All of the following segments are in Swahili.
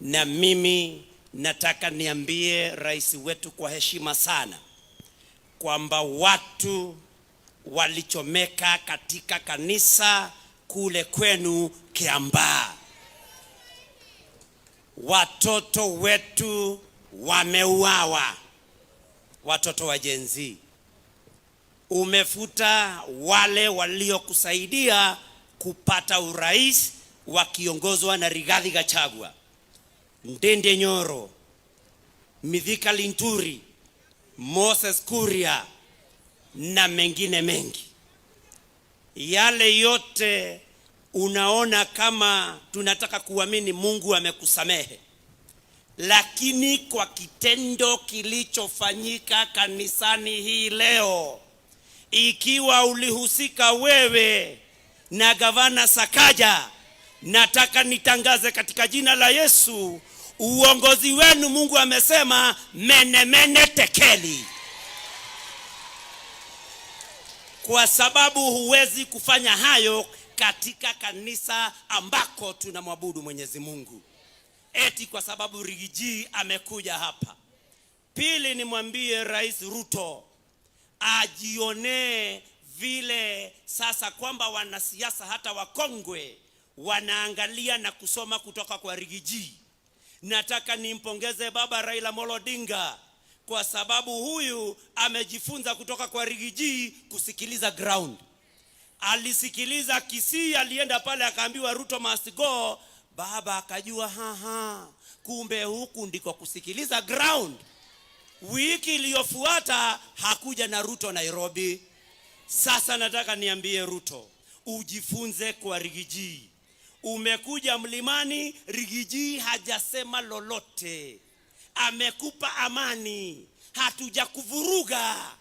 Na mimi nataka niambie rais wetu kwa heshima sana kwamba watu walichomeka katika kanisa kule kwenu Kiambaa. Watoto wetu wameuawa, watoto wa Gen Z. Umefuta wale waliokusaidia kupata urais wakiongozwa na Rigathi Gachagua, Ndindi Nyoro, Mithika Linturi, Moses Kuria na mengine mengi. Yale yote unaona kama tunataka kuamini Mungu amekusamehe, lakini kwa kitendo kilichofanyika kanisani hii leo, ikiwa ulihusika wewe na gavana Sakaja, nataka nitangaze katika jina la Yesu, uongozi wenu Mungu amesema mene mene tekeli. Kwa sababu huwezi kufanya hayo katika kanisa ambako tunamwabudu Mwenyezi Mungu, eti kwa sababu Rigiji amekuja hapa. Pili, nimwambie Rais Ruto ajione vile sasa kwamba wanasiasa hata wakongwe wanaangalia na kusoma kutoka kwa Rigiji. Nataka nimpongeze baba Raila Amolo Odinga kwa sababu huyu amejifunza kutoka kwa Rigiji kusikiliza ground. Alisikiliza Kisii, alienda pale akaambiwa Ruto must go, baba akajua kumbe huku ndiko kusikiliza ground. Wiki iliyofuata hakuja na Ruto Nairobi. Sasa nataka niambie Ruto, ujifunze kwa Rigiji. Umekuja mlimani, Rigiji hajasema lolote. Amekupa amani, hatuja kuvuruga.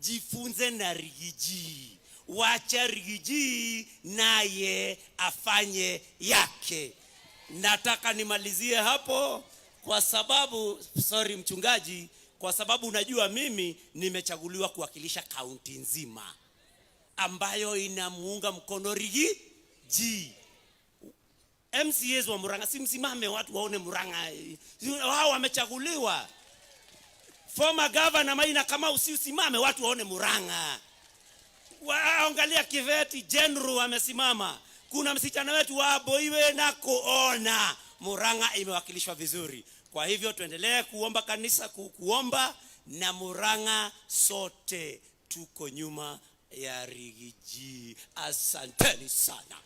Jifunze na Rigiji. Wacha Rigiji naye afanye yake. Nataka nimalizie hapo kwa sababu, sorry mchungaji, kwa sababu unajua mimi nimechaguliwa kuwakilisha kaunti nzima ambayo inamuunga mkono Rigiji. MCAs wa Murang'a, si msimame watu waone Murang'a. Wao wamechaguliwa. Former governor Maina kama usimame watu waone Murang'a. Waangalia Kiveti General amesimama. Kuna msichana wetu wa Boiwe na kuona Murang'a imewakilishwa vizuri. Kwa hivyo tuendelee kuomba kanisa kuomba, na Murang'a sote tuko nyuma ya Rigiji. Asanteni sana.